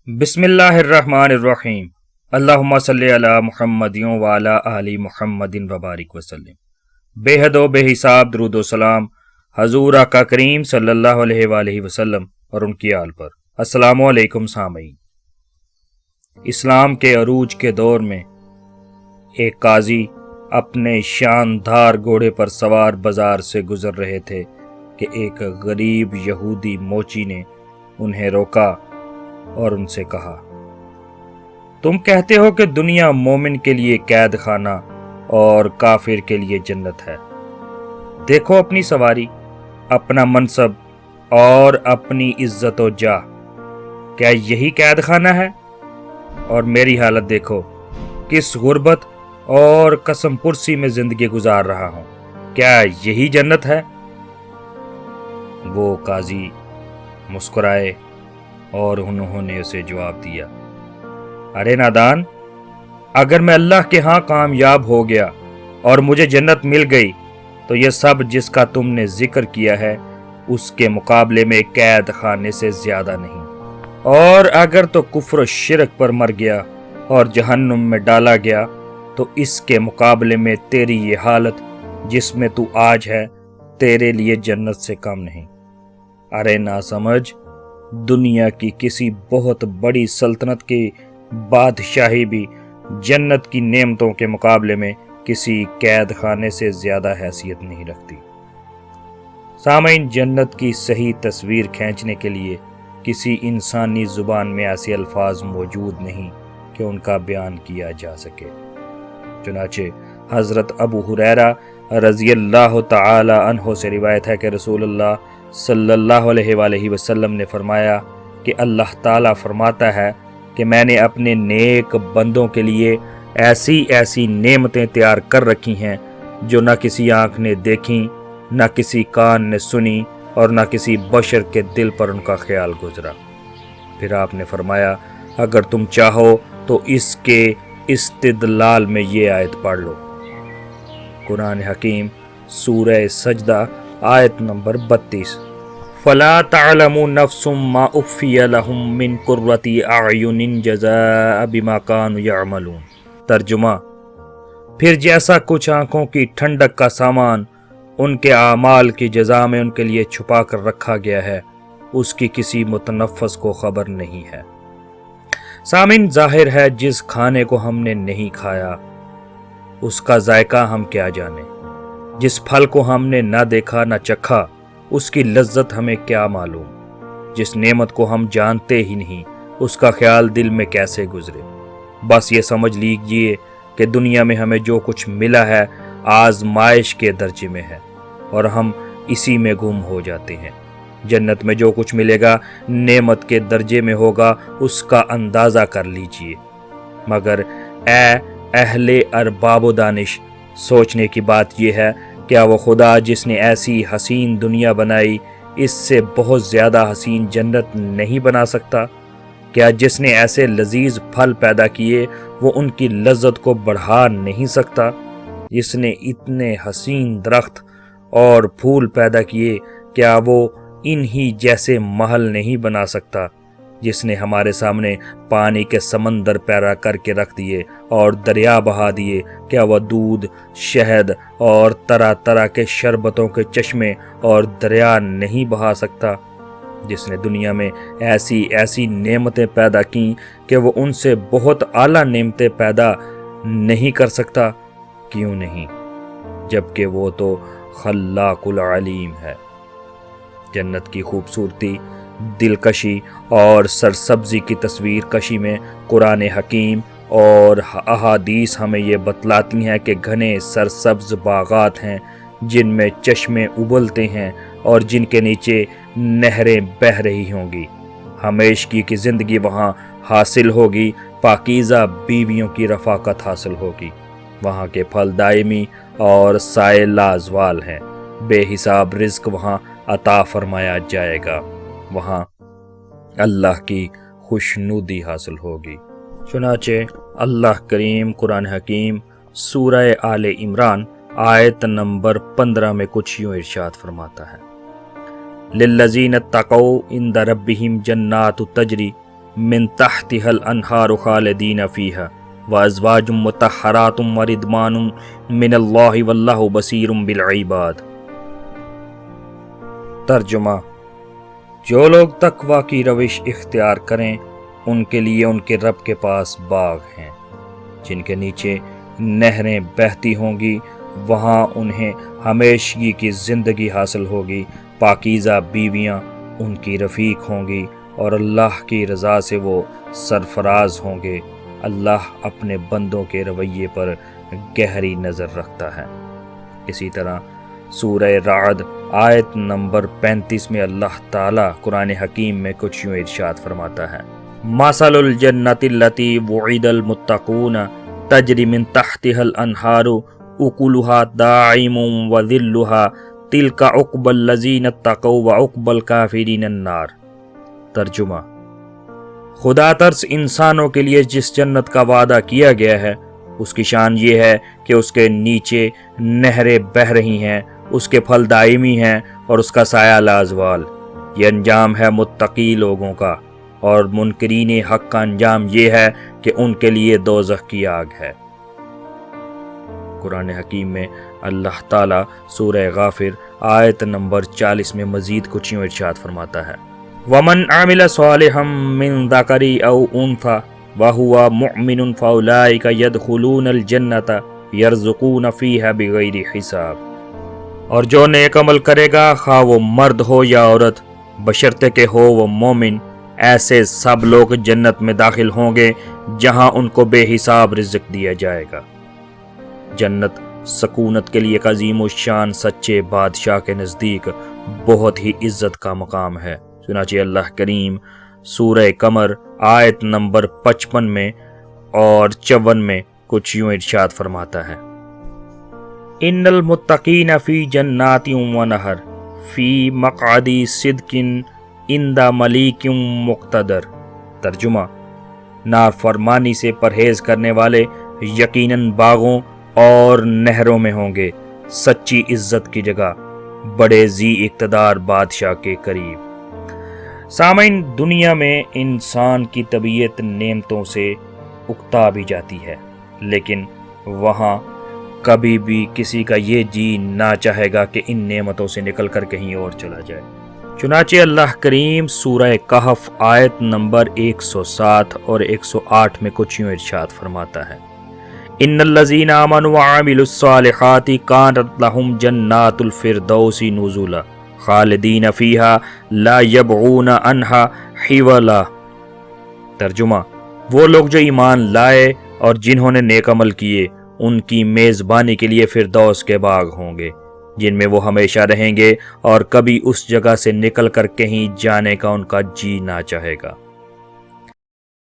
بسم اللہ الرحمن الرحیم۔ اللہم صلی علی محمد وعلی آل محمد وبارک وسلم۔ بے حد و بے حساب درود و سلام حضور آقا کریم صلی اللہ علیہ وآلہ وسلم اور ان کی آل پر۔ السلام علیکم سامعین۔ اسلام کے عروج کے دور میں ایک قاضی اپنے شاندار گھوڑے پر سوار بازار سے گزر رہے تھے کہ ایک غریب یہودی موچی نے انہیں روکا اور ان سے کہا، تم کہتے ہو کہ دنیا مومن کے لیے قید خانہ اور کافر کے لیے جنت ہے۔ دیکھو اپنی سواری، اپنا منصب اور اپنی عزت و جاہ، کیا یہی قید خانہ ہے؟ اور میری حالت دیکھو، کس غربت اور قسم پرسی میں زندگی گزار رہا ہوں، کیا یہی جنت ہے؟ وہ قاضی مسکرائے اور انہوں نے اسے جواب دیا، ارے نادان، اگر میں اللہ کے ہاں کامیاب ہو گیا اور مجھے جنت مل گئی تو یہ سب جس کا تم نے ذکر کیا ہے اس کے مقابلے میں قید خانے سے زیادہ نہیں، اور اگر تو کفر و شرک پر مر گیا اور جہنم میں ڈالا گیا تو اس کے مقابلے میں تیری یہ حالت جس میں تو آج ہے تیرے لیے جنت سے کم نہیں۔ ارے ناسمجھ، دنیا کی کسی بہت بڑی سلطنت کی بادشاہی بھی جنت کی نعمتوں کے مقابلے میں کسی قید خانے سے زیادہ حیثیت نہیں رکھتی۔ سامعین، جنت کی صحیح تصویر کھینچنے کے لیے کسی انسانی زبان میں ایسے الفاظ موجود نہیں کہ ان کا بیان کیا جا سکے۔ چنانچہ حضرت ابو ہریرہ رضی اللہ تعالی عنہ سے روایت ہے کہ رسول اللہ صلی اللہ علیہ وآلہ وسلم نے فرمایا کہ اللہ تعالیٰ فرماتا ہے کہ میں نے اپنے نیک بندوں کے لیے ایسی ایسی نعمتیں تیار کر رکھی ہیں جو نہ کسی آنکھ نے دیکھیں، نہ کسی کان نے سنی اور نہ کسی بشر کے دل پر ان کا خیال گزرا۔ پھر آپ نے فرمایا، اگر تم چاہو تو اس کے استدلال میں یہ آیت پڑھ لو۔ قرآن حکیم سورہ سجدہ آیت نمبر 32۔ فَلَا تَعْلَمُ نَفْسٌ مَّا أُخْفِيَ لَهُم مِّن قُرَّةِ أَعْيُنٍ جَزَاءً بِمَا كَانُوا يَعْمَلُونَ۔ ترجمہ، پھر جیسا کچھ آنکھوں کی ٹھنڈک کا سامان ان کے اعمال کی جزا میں ان کے لیے چھپا کر رکھا گیا ہے، اس کی کسی متنفس کو خبر نہیں ہے۔ سامعین، ظاہر ہے جس کھانے کو ہم نے نہیں کھایا اس کا ذائقہ ہم کیا جانے، جس پھل کو ہم نے نہ دیکھا نہ چکھا اس کی لذت ہمیں کیا معلوم، جس نعمت کو ہم جانتے ہی نہیں اس کا خیال دل میں کیسے گزرے۔ بس یہ سمجھ لیجئے کہ دنیا میں ہمیں جو کچھ ملا ہے آزمائش کے درجے میں ہے اور ہم اسی میں گم ہو جاتے ہیں۔ جنت میں جو کچھ ملے گا نعمت کے درجے میں ہوگا، اس کا اندازہ کر لیجئے۔ مگر اے اہل ارباب و دانش، سوچنے کی بات یہ ہے، کیا وہ خدا جس نے ایسی حسین دنیا بنائی اس سے بہت زیادہ حسین جنت نہیں بنا سکتا؟ کیا جس نے ایسے لذیذ پھل پیدا کیے وہ ان کی لذت کو بڑھا نہیں سکتا؟ جس نے اتنے حسین درخت اور پھول پیدا کیے کیا وہ انہی جیسے محل نہیں بنا سکتا؟ جس نے ہمارے سامنے پانی کے سمندر پیدا کر کے رکھ دیے اور دریا بہا دیے، کیا وہ دودھ، شہد اور طرح طرح کے شربتوں کے چشمے اور دریا نہیں بہا سکتا؟ جس نے دنیا میں ایسی ایسی نعمتیں پیدا کیں کہ وہ ان سے بہت اعلیٰ نعمتیں پیدا نہیں کر سکتا؟ کیوں نہیں، جبکہ وہ تو خلاق العلیم ہے۔ جنت کی خوبصورتی، دلکشی اور سرسبزی کی تصویر کشی میں قرآن حکیم اور احادیث ہمیں یہ بتلاتی ہیں کہ گھنے سرسبز باغات ہیں جن میں چشمے ابلتے ہیں اور جن کے نیچے نہریں بہہ رہی ہوں گی۔ ہمیشگی کی زندگی وہاں حاصل ہوگی، پاکیزہ بیویوں کی رفاقت حاصل ہوگی۔ وہاں کے پھل دائمی اور سائے لازوال ہیں، بے حساب رزق وہاں عطا فرمایا جائے گا، وہاں اللہ کی خوشنودی حاصل ہوگی۔ چنانچہ اللہ کریم قرآن حکیم سورہ آل عمران آیت نمبر 15 میں کچھ یوں ارشاد فرماتا ہے، للذین اتقوا عند ربہم جنات تجری من تحتها الانہار خالدین فیہا وازواج مطہرات ورضوان من اللہ واللہ بصیر بالعباد۔ ترجمہ: جو لوگ تقوی کی روش اختیار کریں ان کے لیے ان کے رب کے پاس باغ ہیں جن کے نیچے نہریں بہتی ہوں گی، وہاں انہیں ہمیشگی کی زندگی حاصل ہوگی، پاکیزہ بیویاں ان کی رفیق ہوں گی اور اللہ کی رضا سے وہ سرفراز ہوں گے۔ اللہ اپنے بندوں کے رویے پر گہری نظر رکھتا ہے۔ اسی طرح سورہ رعد آیت نمبر 35 میں اللہ تعالیٰ قرآن حکیم میں کچھ یوں ارشاد فرماتا ہے: مثل الجنۃ التی وعد المتقون تجری من تحتها الانہار اکلها داعم وذلها تلک عقبی الذین اتقوا وعقبی الکافرین النار۔ ترجمہ: خدا ترس انسانوں کے لیے جس جنت کا وعدہ کیا گیا ہے اس کی شان یہ ہے کہ اس کے نیچے نہریں بہہ رہی ہیں، اس کے پھل دائمی ہیں اور اس کا سایہ لازوال۔ یہ انجام ہے متقی لوگوں کا، اور منکرین حق کا انجام یہ ہے کہ ان کے لیے دوزخ کی آگ ہے۔ قرآن حکیم میں اللہ تعالیٰ سورہ غافر آیت نمبر 40 میں مزید کچھ یوں ارشاد فرماتا ہے: وَمَنْ عَمِلَ صَالِحًا مِّن ذَكَرٍ أَوْ أُنثَىٰ وَهُوَ مُؤْمِنٌ فَأُولَٰئِكَ يَدْخُلُونَ الْجَنَّةَ يَرْزُقُونَ فِيهَا بِغَيْرِ حساب۔ اور جو نیک عمل کرے گا خواہ وہ مرد ہو یا عورت، بشرطے کہ ہو وہ مومن، ایسے سب لوگ جنت میں داخل ہوں گے جہاں ان کو بے حساب رزق دیا جائے گا۔ جنت سکونت کے لیے ایک عظیم الشان سچے بادشاہ کے نزدیک بہت ہی عزت کا مقام ہے۔ چنانچہ اللہ کریم سورہ قمر آیت نمبر 55 میں اور 54 میں کچھ یوں ارشاد فرماتا ہے: ان المتقین فی جنات و نہر فی مقعد صدق عند ملیک مقتدر۔ ترجمہ: نافرمانی سے پرہیز کرنے والے یقیناً باغوں اور نہروں میں ہوں گے، سچی عزت کی جگہ، بڑے ذی اقتدار بادشاہ کے قریب۔ سامعین، دنیا میں انسان کی طبیعت نعمتوں سے اکتا بھی جاتی ہے، لیکن وہاں کبھی بھی کسی کا یہ جی نہ چاہے گا کہ ان نعمتوں سے نکل کر کہیں اور چلا جائے۔ چنانچہ اللہ کریم سورہ کہف آیت نمبر 107 اور 108 میں کچھ یوں ارشاد فرماتا ہے: ان الذین آمنوا وعملوا الصالحات کانت لہم جنات الفردوس نزلا خالدین فیہا لا یبغون عنہا حولا۔ ترجمہ: وہ لوگ جو ایمان لائے اور جنہوں نے نیک عمل کیے ان کی میزبانی کے لیے فردوس کے باغ ہوں گے جن میں وہ ہمیشہ رہیں گے اور کبھی اس جگہ سے نکل کر کہیں جانے کا ان کا جی نہ چاہے گا۔